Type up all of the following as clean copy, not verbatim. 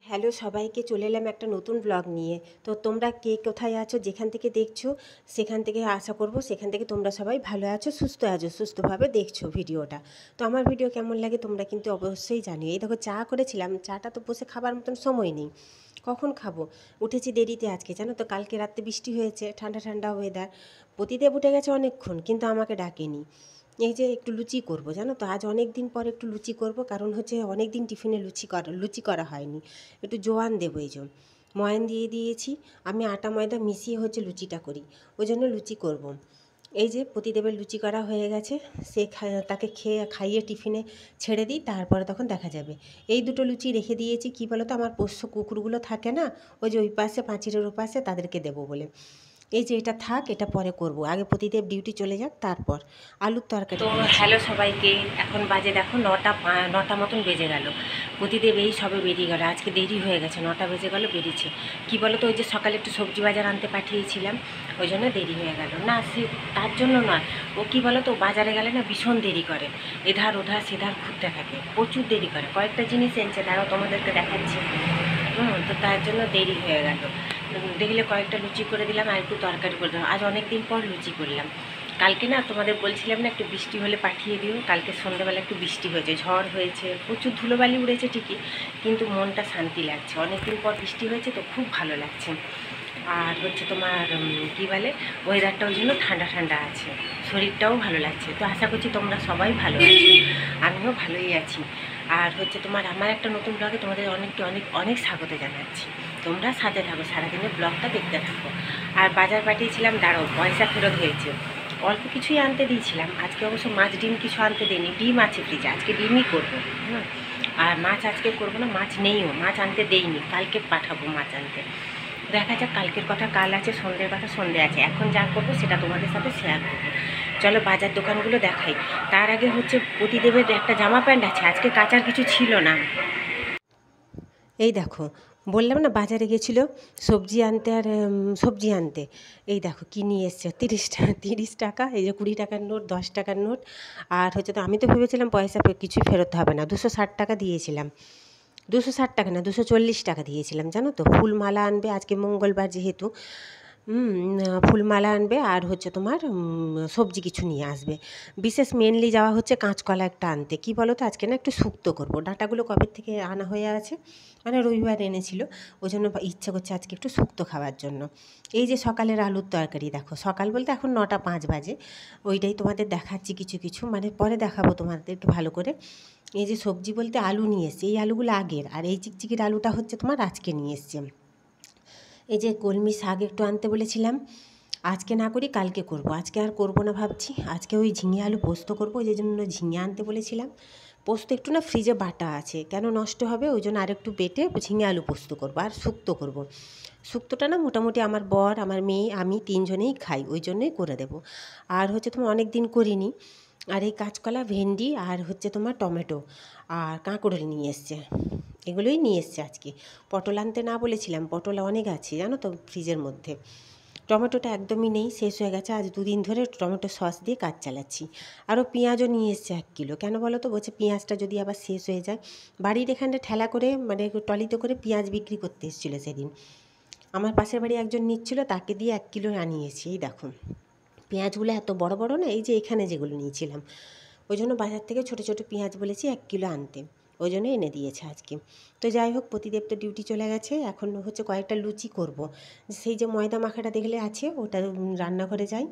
Hello সবাইকে, চলে এলাম একটা নতুন ব্লগ নিয়ে। তো তোমরা কে কোথায় আছো, যেখান থেকে দেখছো সেখান থেকে আশা করব সেখান থেকে তোমরা সবাই ভালো আছো, সুস্থভাবে দেখছো ভিডিওটা। তো আমার ভিডিও কেমন লাগে তোমরা কিন্তু অবশ্যই জানিও। এই দেখো চা করেছিলাম, চাটা তো বসে খাবার মতন সময় নেই, কখন খাবো। উঠেছি দেরিতে আজকে, জানো তো, কালকে রাত্রে বৃষ্টি হয়েছে, ঠান্ডা ঠান্ডা ওয়েদার। প্রতিদেব উঠে গেছে অনেকক্ষণ, কিন্তু আমাকে ডাকেনি। এই যে একটু লুচি করব, জানো তো, আজ অনেক দিন পর একটু লুচি করব, কারণ হচ্ছে অনেক দিন টিফিনে লুচি করা হয়নি। একটু জোয়ান দেবো, এই জন্য ময়ান দিয়ে দিয়েছি। আমি আটা ময়দা মিশিয়ে হচ্ছে লুচিটা করি, ওই জন্য লুচি করব। এই যে প্রতিদেবের লুচি করা হয়ে গেছে, সে তাকে খাইয়ে টিফিনে ছেড়ে দিই, তারপরে তখন দেখা যাবে। এই দুটো লুচি রেখে দিয়েছি, কী বলো তো, আমার পোষ্য কুকুরগুলো থাকে না, ওই যে ওই পাশে পাঁচিরের ওপাশে, তাদেরকে দেবো বলে। এই যে এটা থাক, এটা পরে করব, আগে প্রতিদেব ডিউটি চলে যাক, তারপর আলুর তরকারি। তো হ্যালো সবাইকে, এখন বাজে দেখো নটা মতন বেজে গেল। প্রতিদেব এই সবে বেরিয়ে গেল, আজকে দেরি হয়ে গেছে, 9টা বেজে গেল বেরিয়েছে। কি বলো তো, ওই যে সকালে একটু সবজি বাজার আনতে পাঠিয়েছিলাম, ওই জন্য দেরি হয়ে গেল। না, সে তার জন্য নয়, ও কী বলো তো, বাজারে গেলে না ভীষণ দেরি করে, এধার ওধার সেধার ঘুরতে থাকে, প্রচুর দেরি করে। কয়েকটা জিনিস এনেছে, তারাও তোমাদেরকে দেখাচ্ছি। তো তার জন্য দেরি হয়ে গেল। দেখলে কয়েকটা লুচি করে দিলাম, আর একটু তরকারি করে দিলাম। আজ অনেক দিন পর লুচি করলাম। কালকে না তোমাদের বলছিলাম না একটু বৃষ্টি হলে পাঠিয়ে দিও, কালকে সন্ধ্যাবেলা একটু বৃষ্টি হয়েছে, ঝড় হয়েছে, প্রচুর ধুলোবালি উড়েছে ঠিকই, কিন্তু মনটা শান্তি লাগছে, অনেক দিন পর বৃষ্টি হয়েছে তো খুব ভালো লাগছে। আর হচ্ছে তোমার কী বলে, ওয়েদারটা ওই জন্য ঠান্ডা ঠান্ডা আছে, শরীরটাও ভালো লাগছে। তো আশা করছি তোমরা সবাই ভালো আছো, আমিও ভালোই আছি। আর হচ্ছে তোমার আমার একটা নতুন ব্লগে তোমাদের অনেক অনেক অনেক স্বাগত জানাচ্ছি। তোমরা সাথে থাকো, সারাদিনের ব্লগটা দেখতে থাকো। আর বাজার পাঠিয়েছিলাম, দাঁড়াও, পয়সা ফেরত হয়েছে। অল্প কিছুই আনতে দিয়েছিলাম, আজকে অবশ্য মাছ ডিম কিছু আনতে দিইনি, ডিম আছে ফ্রিজে, আজকে ডিমই করবো। আর মাছ আজকে করবো না, মাছ নেইও, মাছ আনতে দেইনি, কালকে পাঠাবো মাছ আনতে। দেখা যাক, কালকের কথা কাল আছে, সন্ধ্যের কথা সন্ধ্যে আছে, এখন যা করবো সেটা তোমাদের সাথে শেয়ার করবো। চলো বাজার দোকানগুলো দেখাই। তার আগে হচ্ছে প্রতিদেবের একটা জামা প্যান্ট আছে, আজকে কাচার কিছু ছিল না। এই দেখো, বললাম না বাজারে গেছিলো সবজি আনতে, আর সবজি আনতে। এই দেখো কী নিয়ে এসছে, 30 টাকা, এই যে 20 টাকার নোট, 10 টাকার নোট। আর হচ্ছে, তো আমি তো ভেবেছিলাম পয়সা কিছুই ফেরত হবে না, 260 টাকা দিয়েছিলাম। 260 টাকা না, 240 টাকা দিয়েছিলাম, জানো তো। ফুলমালা আনবে আজকে, মঙ্গলবার যেহেতু। ফুলমালা আনবে, আর হচ্ছে তোমার সবজি কিছু নিয়ে আসবে। বিশেষ মেনলি যাওয়া হচ্ছে কাঁচকলা একটা আনতে। কি বলো তো, আজকে না একটু শুক্তো করবো, ডাঁটাগুলো কবে থেকে আনা হয়ে আছে, মানে রবিবার এনেছিল, ওই জন্য ইচ্ছে করছে আজকে একটু শুক্তো খাওয়ার জন্য। এই যে সকালের আলুর তরকারি দেখো, সকাল বলতে এখন 9টা 5 বাজে, ওইটাই তোমাদের দেখাচ্ছি কিছু কিছু, মানে পরে দেখাবো তোমাদের একটু ভালো করে। এই যে সবজি বলতে আলু নিয়ে এসছে, এই আলুগুলো আগের, আর এই চিকচিকির আলুটা হচ্ছে তোমার আজকে নিয়ে এসছে। এই যে কলমি শাক একটু আনতে বলেছিলাম, আজকে না করি কালকে করব, আজকে আর করব না ভাবছি। আজকে ওই ঝিঙে আলু পোস্ত করবো, ওই জন্য ঝিঙে আনতে বলেছিলাম। পোস্ত একটু না ফ্রিজে বাটা আছে, কেন নষ্ট হবে, ওই জন্য আরেকটু বেটে ঝিঙে আলু পোস্ত করবো, আর শুক্তো করব। শুক্তোটা না মোটামুটি আমার বর, আমার মেয়ে, আমি 3জনেই খাই, ওই জন্যই করে দেব। আর হচ্ছে তোমার অনেক দিন করিনি। আর এই কাঁচকলা, ভেন্ডি, আর হচ্ছে তোমার টমেটো, আর কাঁকরোল নিয়ে এসছে, এগুলোই নিয়ে এসছে আজকে। পটল আনতে না বলেছিলাম, পটল অনেক আছে জানো তো ফ্রিজের মধ্যে। টমেটোটা একদমই নেই, শেষ হয়ে গেছে, আজ 2 দিন ধরে টমেটো সস দিয়ে কাজ চালাচ্ছি। আরও পেঁয়াজও নিয়ে এসছে 1 কিলো, কেন বলো তো, বলছে পেঁয়াজটা যদি আবার শেষ হয়ে যায়। বাড়ির এখানে ঠেলা করে, মানে টলিতে করে পেঁয়াজ বিক্রি করতে এসেছিলো সেদিন, আমার পাশের বাড়ি একজন নিচ্ছিল, তাকে দিয়ে 1 কিলো আনিয়েছি। এই দেখো পেঁয়াজগুলো এত বড় বড় না, এই যে এখানে যেগুলো নিয়েছিলাম, ওই জন্য বাজার থেকে ছোটো ছোটো পেঁয়াজ বলেছি 1 কিলো আনতে, ওই জন্য এনে দিয়েছে আজকে। তো যাই হোক, প্রতিদেব তো ডিউটি চলে গেছে, এখন হচ্ছে কয়েকটা লুচি করব। সেই যে ময়দা মাখাটা দেখলে আছে, ওটা রান্নাঘরে যাই,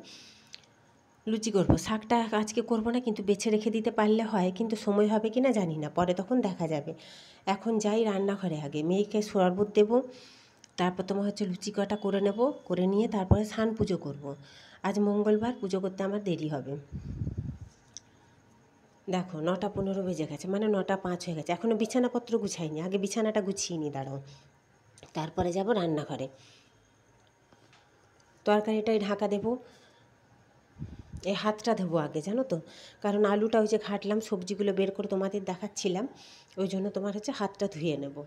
লুচি করব। শাকটা আজকে করব না, কিন্তু বেছে রেখে দিতে পারলে হয়, কিন্তু সময় হবে কি না জানি না, পরে তখন দেখা যাবে। এখন যাই রান্নাঘরে, আগে মেয়েকে শরবত দেবো, তারপর তোমার হচ্ছে লুচি কটা করে নেব, করে নিয়ে তারপরে স্নান পুজো করব। আজ মঙ্গলবার, পুজো করতে আমার দেরি হবে। দেখো 9টা 15 বেজে গেছে, মানে 9টা 5 হয়ে গেছে, এখনও বিছানাপত্র গুছাইনি, আগে বিছানাটা গুছিয়ে নি, দাঁড়াও, তারপরে যাব রান্নাঘরে। তরকারিটাই ঢাকা দেবো, এই হাতটা দেবো আগে, জানো তো, কারণ আলুটা ওই যে ঘাটলাম, সবজিগুলো বের করে তোমাদের দেখাচ্ছিলাম, ওই জন্য তোমার হচ্ছে হাতটা ধুয়ে নেব।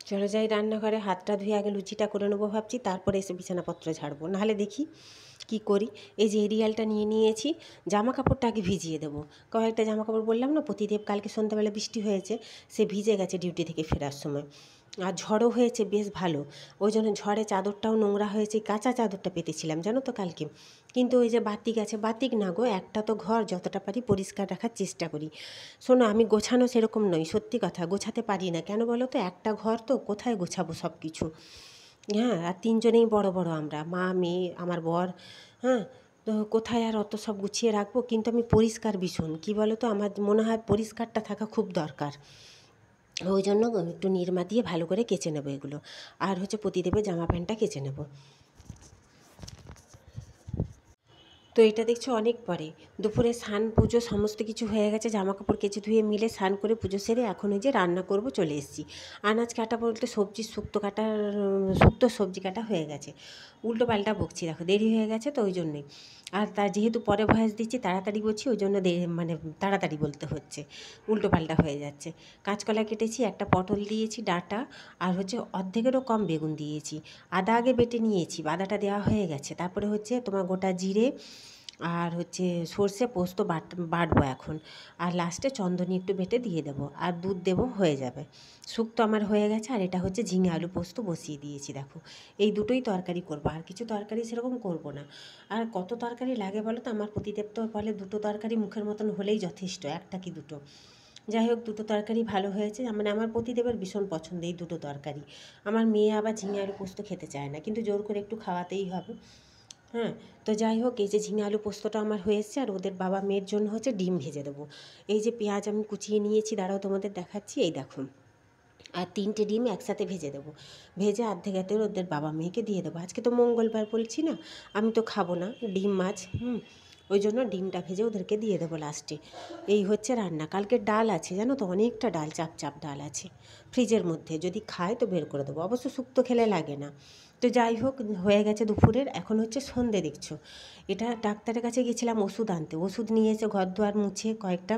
চলে যাই রান্নাঘরে, হাতটা ধুয়ে আগে লুচিটা করে নেবো ভাবছি, তারপরে এসে বিছানাপত্র ঝাড়বো, নাহলে দেখি কি করি, এই যে এরিয়ালটা নিয়ে নিয়েছি, জামা কাপড়টা আগে ভিজিয়ে দেবো। কয়েকটা জামা কাপড় বললাম না প্রতিদেব কালকে সন্ধ্যাবেলা বৃষ্টি হয়েছে, সে ভিজে গেছে ডিউটি থেকে ফেরার সময়। আর ঝড়ও হয়েছে বেশ ভালো, ওই জন্য ঝড়ে চাদরটাও নোংরা হয়েছে, কাঁচা চাদরটা পেতেছিলাম জানো তো কালকে। কিন্তু ওই যে বাতিক আছে, বাতিক না গো, একটা তো ঘর যতটা পারি পরিষ্কার রাখার চেষ্টা করি। শোনো, আমি গোছানো সেরকম নই, সত্যি কথা, গোছাতে পারি না। কেন বলো তো, একটা ঘর তো কোথায় গোছাবো সব কিছু। হ্যাঁ, আর তিনজনেই বড় বড় আমরা, মা মেয়ে আমার বর। হ্যাঁ, তো কোথায় আর অত সব গুছিয়ে রাখবো। কিন্তু আমি পরিষ্কার ভীষণ, কী বলো তো, আমার মনে হয় পরিষ্কারটা থাকা খুব দরকার। ওই জন্য একটু নিরমা দিয়ে ভালো করে কেচে নেবো এগুলো। আর হচ্ছে প্রতিদেবের জামা প্যান্টটা কেচে নেবো। তো এটা দেখছো অনেক পরে, দুপুরে স্নান পুজো সমস্ত কিছু হয়ে গেছে, জামা কাপড় কেচে ধুয়ে মিলে স্নান করে পুজো সেরে এখন ওই যে রান্না করব চলে এসেছি। আনাজ কাটা বলতে সবজি শুক্তো কাটার, শুক্তো সবজি কাটা হয়ে গেছে। উল্টো পাল্টা বকছি দেখো, দেরি হয়ে গেছে তো ওই জন্যই। আর তার যেহেতু পরে ভয়েস দিচ্ছি তাড়াতাড়ি বলছি, ওই জন্য মানে তাড়াতাড়ি বলতে হচ্ছে, উল্টো পাল্টা হয়ে যাচ্ছে। কাঁচকলা কেটেছি, একটা পটল দিয়েছি ডাঁটা, আর হচ্ছে অর্ধেকেরও কম বেগুন দিয়েছি। আদা আগে বেটে নিয়েছি, আদাটা দেওয়া হয়ে গেছে। তারপরে হচ্ছে তোমার গোটা জিরে আর হচ্ছে সর্ষে পোস্ত বাটবো এখন। আর লাস্টে চন্দনী একটু বেটে দিয়ে দেবো, আর দুধ দেবো, হয়ে যাবে। শুক্তো আমার হয়ে গেছে। আর এটা হচ্ছে ঝিঙে আলু পোস্ত বসিয়ে দিয়েছি দেখো। এই দুটোই তরকারি করবো, আর কিছু তরকারি সেরকম করবো না। আর কত তরকারি লাগে বলো তো, আমার প্রতিদেব তো বলে দুটো তরকারি মুখের মতন হলেই যথেষ্ট, একটা কি দুটো। যাই হোক, দুটো তরকারি ভালো হয়েছে, মানে আমার প্রতিদেবের ভীষণ পছন্দ এই দুটো তরকারি। আমার মেয়ে আবার ঝিঙে আলু পোস্ত খেতে চায় না, কিন্তু জোর করে একটু খাওয়াতেই হবে। হ্যাঁ, তো যাই হোক, এই যে ঝিঙে আলু পোস্তটা আমার হয়ে এসছে, আর ওদের বাবা মেয়ের জন্য হচ্ছে ডিম ভেজে দেবো। এই যে পেঁয়াজ আমি কুচিয়ে নিয়েছি, দাঁড়াও তোমাদের দেখাচ্ছি, এই দেখো। আর 3টে ডিম একসাথে ভেজে দেবো, ভেজে অর্ধেক ওদের বাবা মেয়েকে দিয়ে দেবো। আজকে তো মঙ্গলবার বলছি না, আমি তো খাবো না ডিম মাছ, ওই জন্য ডিমটা ভেজে ওদেরকে দিয়ে দেবো লাস্টে। এই হচ্ছে রান্না। কালকের ডাল আছে জানো তো, অনেকটা ডাল, চাপ চাপ ডাল আছে ফ্রিজের মধ্যে, যদি খায় তো বের করে দেবো, অবশ্য শুক্তো খেলে লাগে না। তো যাই হোক, হয়ে গেছে দুপুরের, এখন হচ্ছে সন্ধে দেখছো। এটা ডাক্তারের কাছে গেছিলাম ওষুধ আনতে, ওষুধ নিয়ে এসে ঘর দুয়ার মুছে কয়েকটা,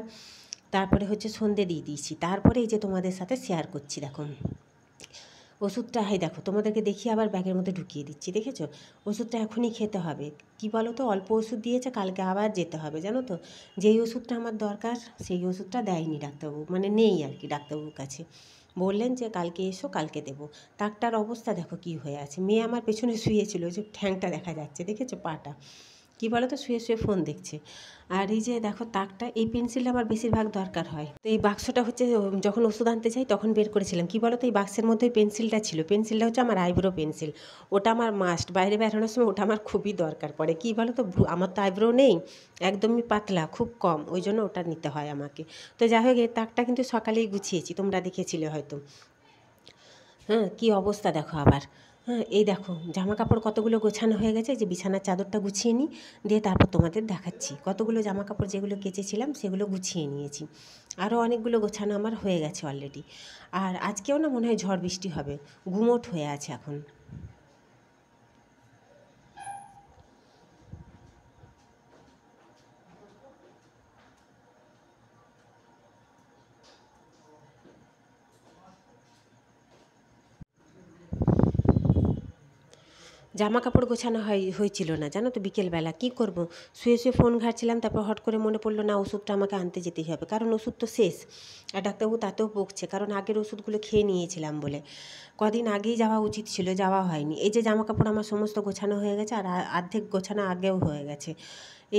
তারপরে হচ্ছে সন্ধে দিয়ে দিয়েছি। তারপরে এই যে তোমাদের সাথে শেয়ার করছি দেখো ওষুধটা। এই দেখো তোমাদেরকে দেখিয়ে আবার ব্যাগের মধ্যে ঢুকিয়ে দিচ্ছি, দেখেছো। ওষুধটা এখনই খেতে হবে। কি বলো তো, অল্প ওষুধ দিয়েছে, কালকে আবার যেতে হবে জানো তো। যেই ওষুধটা আমার দরকার সেই ওষুধটা দেয়নি ডাক্তারবাবু, মানে নেই আর কি ডাক্তারবাবুর কাছে। বললেন যে কালকে এসো, কালকে দেবো। তাকটার অবস্থা দেখো কি হয়ে আছে। মেয়ে আমার পেছনে শুয়েছিল, যে ঠ্যাংটা দেখা যাচ্ছে, দেখেছো পাটা। কী বলো তো, শুয়ে শুয়ে ফোন দেখছে। আর এই যে দেখো তাকটা, এই পেন্সিলটা আমার বেশিরভাগ দরকার হয়। তো এই বাক্সটা হচ্ছে যখন ওষুধ আনতে যাই তখন বের করেছিলাম। কী বলো তো, এই বাক্সের মধ্যে পেন্সিলটা ছিল, পেন্সিলটা হচ্ছে আমার আইব্রো পেন্সিল। ওটা আমার মাস্ট, বাইরে বেরোনোর সময় ওটা আমার খুবই দরকার পড়ে। কী বলো তো, আমার তো আইব্রো নেই, একদমই পাতলা, খুব কম, ওই জন্য ওটা নিতে হয় আমাকে। তো যাই হোক, এই তাকটা কিন্তু সকালেই গুছিয়েছি, তোমরা দেখেছিলে হয়তো। হ্যাঁ, কী অবস্থা দেখো আবার। হ্যাঁ, এই দেখো জামা কাপড় কতগুলো গোছানো হয়ে গেছে, যে বিছানার চাদরটা গুছিয়ে নিই, দিয়ে তারপর তোমাদের দেখাচ্ছি। কতগুলো জামা কাপড় যেগুলো কেচেছিলাম সেগুলো গুছিয়ে নিয়েছি। আরও অনেকগুলো গোছানো আমার হয়ে গেছে অলরেডি। আর আজকেও না মনে হয় ঝড় বৃষ্টি হবে, গুমোট হয়ে আছে এখন। জামা কাপড় গোছানো হয়েছিল না জানো তো, বিকেলবেলা কী করব, শুয়ে শুয়ে ফোন ঘাঁটছিলাম, তারপর হট করে মনে পড়লো না, ওষুধটা আমাকে আনতে যেতেই হবে, কারণ ওষুধ তো শেষ। আর ডাক্তারবাবু তাতেও বকছে, কারণ আগের ওষুধগুলো খেয়ে নিয়েছিলাম বলে। কদিন আগেই যাওয়া উচিত ছিল, যাওয়া হয়নি। এই যে জামা কাপড় আমার সমস্ত গোছানো হয়ে গেছে, আর অর্ধেক গোছানো আগেও হয়ে গেছে।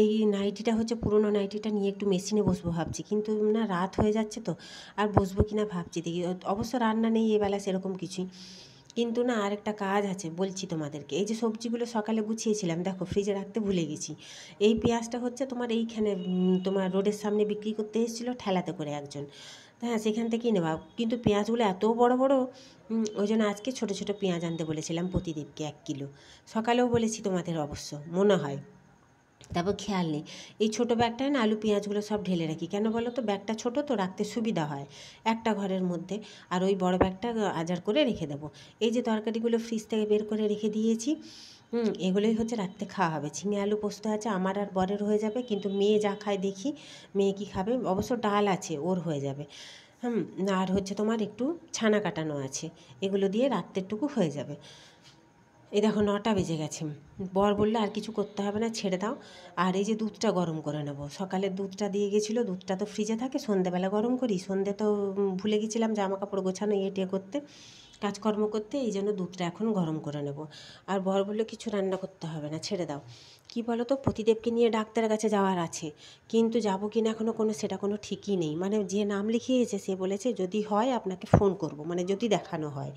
এই নাইটিটা হচ্ছে পুরোনো নাইটিটা নিয়ে একটু মেশিনে বসবো ভাবছি, কিন্তু না রাত হয়ে যাচ্ছে তো, আর বসবো কি না ভাবছি, দেখি। অবশ্য রান্না নেই এবেলা সেরকম কিছুই, কিন্তু না আরেকটা কাজ আছে বলছি তোমাদেরকে। এই যে সবজিগুলো সকালে গুছিয়েছিলাম দেখো, ফ্রিজে রাখতে ভুলে গেছি। এই পেঁয়াজটা হচ্ছে তোমার এইখানে, তোমার রোডের সামনে বিক্রি করতে এসেছিলো ঠেলাতে করে একজন, হ্যাঁ সেখান থেকেই নেওয়া। কিন্তু পেঁয়াজগুলো এত বড় বড়, ওই জন্য আজকে ছোটো ছোটো পেঁয়াজ আনতে বলেছিলাম প্রতিদেবকে 1 কিলো। সকালেও বলেছি তোমাদের অবশ্য মনে হয়, তারপর খেয়াল নেই। এই ছোটো ব্যাগটায় না আলু পেঁয়াজগুলো সব ঢেলে রাখি, কেন বলো তো, ব্যাগটা ছোটো তো, রাখতে সুবিধা হয় একটা ঘরের মধ্যে। আর ওই বড় ব্যাগটা আজার করে রেখে দেবো। এই যে তরকারিগুলো ফ্রিজ থেকে বের করে রেখে দিয়েছি, এগুলোই হচ্ছে রাত্রে খাওয়া হবে। ঝিঙে আলু পোস্ত আছে, আমার আর বরের হয়ে যাবে, কিন্তু মেয়ে যা খায় দেখি, মেয়ে কি খাবে, অবশ্য ডাল আছে, ওর হয়ে যাবে। আর হচ্ছে তোমার একটু ছানা কাটানো আছে, এগুলো দিয়ে রাত্রেরটুকু হয়ে যাবে। এই দেখো 9টা বেজে গেছে। বর বললো আর কিছু করতে হবে না, ছেড়ে দাও। আর এই যে দুধটা গরম করে নেবো। সকালে দুধটা দিয়ে গেছিলো, দুধটা তো ফ্রিজে থাকে, সন্ধেবেলা গরম করি। সন্ধে তো ভুলে গেছিলাম জামা কাপড় গোছানো টিয়ে করতে, কাজকর্ম করতে, এই জন্য দুধটা এখন গরম করে নেব। আর বর বললো কিছু রান্না করতে হবে না, ছেড়ে দাও। কি বলো তো, প্রতিদেবকে নিয়ে ডাক্তারের কাছে যাওয়ার আছে, কিন্তু যাবো কি না এখনও সেটা কোনো ঠিকই নেই। মানে যে নাম লিখিয়েছে সে বলেছে যদি হয় আপনাকে ফোন করব, মানে যদি দেখানো হয়।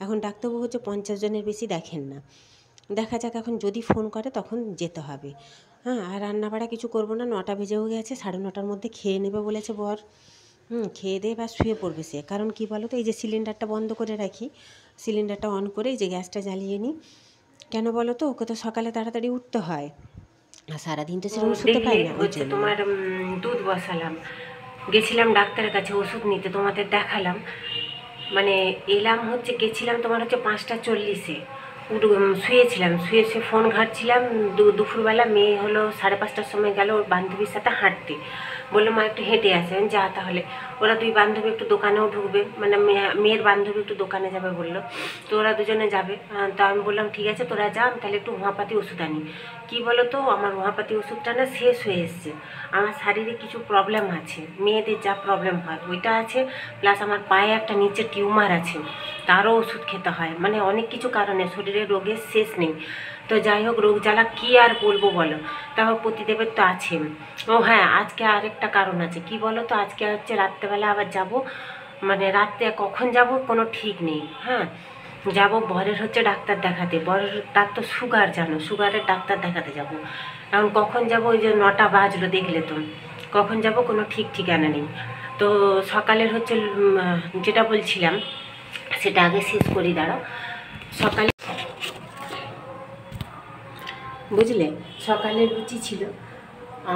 এখন ডাক্তারবাবু হচ্ছে 50 জনের বেশি দেখেন না। দেখা যাক, এখন যদি ফোন করে তখন যেতে হবে। হ্যাঁ, আর রান্নাবাড়া কিছু করবো না, 9টা বেজেও গেছে, 9:30টার মধ্যে খেয়ে নেবে বলেছে বর। খেয়ে দিয়ে বা শুয়ে পড়বে সে। কারণ কি বলো তো, এই যে সিলিন্ডারটা বন্ধ করে রাখি, সিলিন্ডারটা অন করে এই যে গ্যাসটা জ্বালিয়ে নিই। কেন বলো তো, ওকে তো সকালে তাড়াতাড়ি উঠতে হয়, আর সারাদিন তো সেরকম শুতে পাই না। হচ্ছে তোমার দুধ বসালাম, গেছিলাম ডাক্তারের কাছে ওষুধ নিতে, তোমাদের দেখালাম। মানে এলাম হচ্ছে, গেছিলাম তোমার হচ্ছে 5:40-এ, শুয়েছিলাম, শুয়ে ফোন ঘাঁটছিলাম। দুপুরবেলা মেয়ে হলো 5:30টার সময় গেল ওর বান্ধবীর সাথে হাঁটতে, বললো মা একটু হেঁটে আসেন, যা তাহলে। ওরা দুই বান্ধবী একটু দোকানেও ঢুকবে, মানে মেয়ের বান্ধবী একটু দোকানে যাবে বললো, তো ওরা দুজনে যাবে। তো আমি বললাম ঠিক আছে তোরা যা, আমি তাহলে একটু হোমিওপ্যাথি ওষুধ আনি। কী বলো তো, আমার হোমিওপ্যাথি ওষুধটা না শেষ হয়ে এসছে। আমার শারীরিক কিছু প্রবলেম আছে, মেয়েদের যা প্রবলেম হয় ওইটা আছে, প্লাস আমার পায়ে একটা নিচে টিউমার আছে, তারও ওষুধ খেতে হয়। মানে অনেক কিছু কারণে শরীরের রোগের শেষ নেই। তো যাই হোক, রোগ জ্বালা কী আর বলবো বলো, তাও প্রতিদেবের তো আছে। ও হ্যাঁ, আজকে আরেকটা কারণ আছে। কি বলো তো, আজকে হচ্ছে রাত্রেবেলা আবার যাব, মানে রাত্রে কখন যাব কোনো ঠিক নেই। হ্যাঁ, যাব বরের হচ্ছে ডাক্তার দেখাতে, বরের তার তো সুগার, জানো, সুগারের ডাক্তার দেখাতে যাব। এখন কখন যাব, ওই যে 9টা বাজলো দেখলে তো, কখন যাব কোনো ঠিক ঠিকানা নেই। তো সকালের হচ্ছে যেটা বলছিলাম সেটা আগে শেষ করি, দাঁড়াও। সকালে বুঝলে, সকালে লুচি ছিল,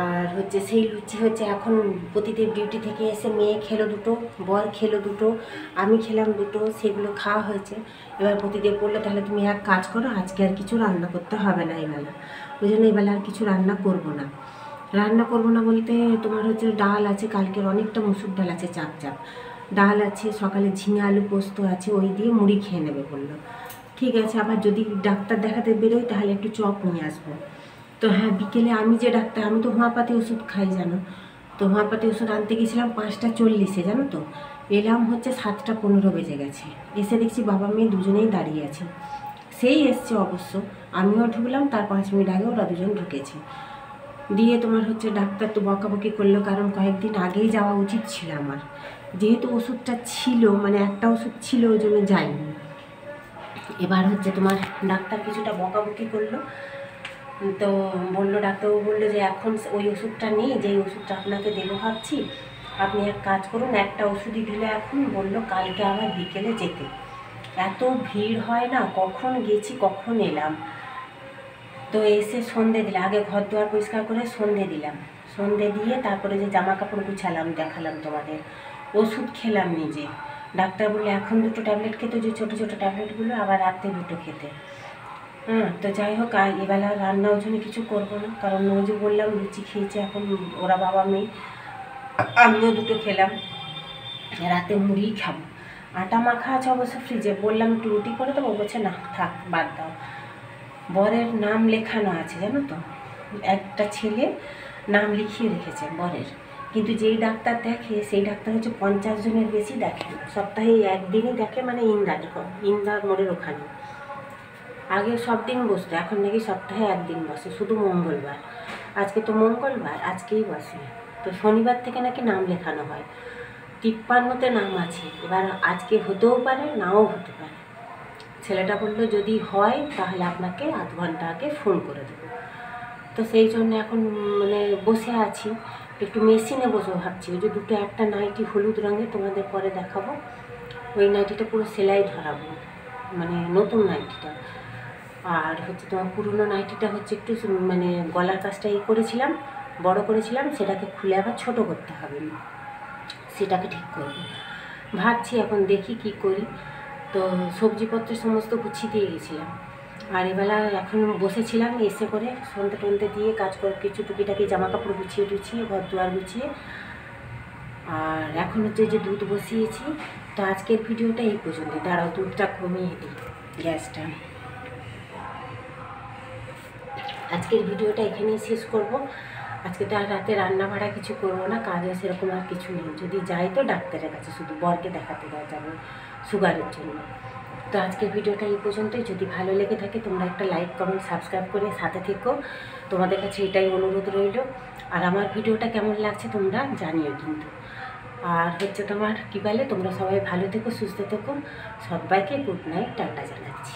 আর হচ্ছে সেই লুচি হচ্ছে এখন প্রতিদেব ডিউটি থেকে এসে মেয়ে খেলো দুটো, বর খেলো দুটো, আমি খেলাম দুটো, সেগুলো খাওয়া হয়েছে। এবার প্রতিদেব বললো তাহলে তুমি এক কাজ করো, আজকে আর কিছু রান্না করতে হবে না এবেলা। ওই জন্য এবেলা আর কিছু রান্না করব না। রান্না করব না বলতে তোমার হচ্ছে ডাল আছে, কালকের অনেকটা মুসুর ডাল আছে, চাপ চাপ ডাল আছে, সকালে ঝিঙে আলু পোস্ত আছে, ওই দিয়ে মুড়ি খেয়ে নেবে বললো। ঠিক আছে, আবার যদি ডাক্তার দেখাতে বেরোই তাহলে একটু চপ নিয়ে আসবো। তো হ্যাঁ, বিকেলে আমি যে ডাক্তার, আমি তো হোমিওপ্যাথি ওষুধ খাই জানো, তো হোমিওপ্যাথি ওষুধ আনতে গেছিলাম 5:40-এ, জানো তো, এলাম হচ্ছে 7:15 বেজে গেছে। এসে দেখছি বাবা মেয়ে দুজনেই দাঁড়িয়ে আছে। সেই এসছে অবশ্য, আমিও ঢুকলাম, তার 5 মিনিট আগে ওরা দুজন ঢুকেছে। দিয়ে তোমার হচ্ছে ডাক্তার তো বকাবকি করলো, কারণ কয়েকদিন আগেই যাওয়া উচিত ছিল আমার, যেহেতু ওষুধটা ছিল, মানে একটা ওষুধ ছিল, ওই জন্য যাইনি। এবার হচ্ছে তোমার ডাক্তার কিছুটা বকাবকি করলো, তো বললো, ডাক্তারবাবু বললো যে এখন ওই ওষুধটা নেই, যেই ওষুধটা আপনাকে দেবো ভাবছি, আপনি এক কাজ করুন, একটা ওষুধই দিলে এখন, বললো কালকে আবার বিকেলে যেতে। এত ভিড় হয় না, কখন গেছি কখন এলাম। তো এসে সন্ধে দিলাম, আগে ঘর দুয়ার পরিষ্কার করে সন্ধে দিলাম, সন্ধে দিয়ে তারপরে যে জামা কাপড় গুছালাম, দেখালাম তোমাদের, ওষুধ খেলাম নিজে। ডাক্তার বললো এখন 2টো ট্যাবলেট খেতে, যে ছোটো ছোটো ট্যাবলেটগুলো, আবার রাতে 2টো খেতে। হ্যাঁ, তো যাই হোক, এবেলা রান্না ওই জন্য কিছু করবো না, কারণ ওই যে বললাম লুচি খেয়েছে এখন ওরা বাবা মেয়ে, আমিও 2টো খেলাম, রাতে মুড়িই খাবো। আটা মাখা আছে অবশ্য ফ্রিজে, বললাম একটু রুটি করে দেবো, বলছে না থাক বাদ দাও। বরের নাম লেখানো আছে জানো তো, একটা ছেলে নাম লিখিয়ে রেখেছে বরের, কিন্তু যেই ডাক্তার দেখে সেই ডাক্তার হচ্ছে 50 জনের বেশি দেখে, সপ্তাহে একদিনই দেখে, মানে ইন্দার মোড়ের ওখানে। আগে সব দিন বসতো, এখন নাকি সপ্তাহে একদিন বসে, শুধু মঙ্গলবার। আজকে তো মঙ্গলবার, আজকেই বসে। তো শনিবার থেকে নাকি নাম লেখানো হয়, 53তে নাম আছে। এবার আজকে হতেও পারে, নাও হতে পারে। ছেলেটা বললো যদি হয় তাহলে আপনাকে আধ ঘন্টা আগে ফোন করে দেবো। তো সেই জন্য এখন মানে বসে আছি, একটু মেশিনে বসে ভাবছি। ওই যে 2টো একটা নাইটি হলুদ রঙের তোমাদের পরে দেখাবো, ওই নাইটিটা পুরো সেলাই ধরাবো, মানে নতুন নাইটিটা। আর হচ্ছে তোমার পুরনো নাইটিটা হচ্ছে একটু মানে গলার কাজটা করেছিলাম, বড় করেছিলাম, সেটাকে খুলে আবার ছোট করতে হবে, সেটাকে ঠিক করবো ভাবছি। এখন দেখি কি করি। তো সবজিপত্র সমস্ত গুছিয়ে দিয়ে গেছিলাম, আর এবেলা এখন বসেছিলাম, এসে করে সন্ধ্যে টন্ধে দিয়ে কাজ করে কিছু টুকিটাকি জামা কাপড় গুছিয়ে ঘর দুয়ার গুছিয়ে, আর এখন হচ্ছে যে দুধ বসিয়েছি। তো আজকের ভিডিওটা এই পর্যন্ত, দাঁড়াও দুধটা কমিয়ে দিই গ্যাসটা। আজকের ভিডিওটা এখানেই শেষ করব। আজকে তো আর রাতে রান্না বাড়া কিছু করবো না, কাজে সেরকম আর কিছু নেই। যদি যাই তো ডাক্তারের কাছে, শুধু বরকে দেখাতে যাবো সুগারের জন্য। তো আজকের ভিডিওটা এই পর্যন্তই। যদি ভালো লেগে থাকে তোমরা একটা লাইক কমেন্ট সাবস্ক্রাইব করে সাথে থেকো, তোমাদের কাছে এটাই অনুরোধ রইল। আর আমার ভিডিওটা কেমন লাগছে তোমরা জানিও কিন্তু। আর হচ্ছে তোমার কী বলে, তোমরা সবাই ভালো থেকো, সুস্থ থেকো। সবাইকে গুড নাইট, টাটা জানাচ্ছি।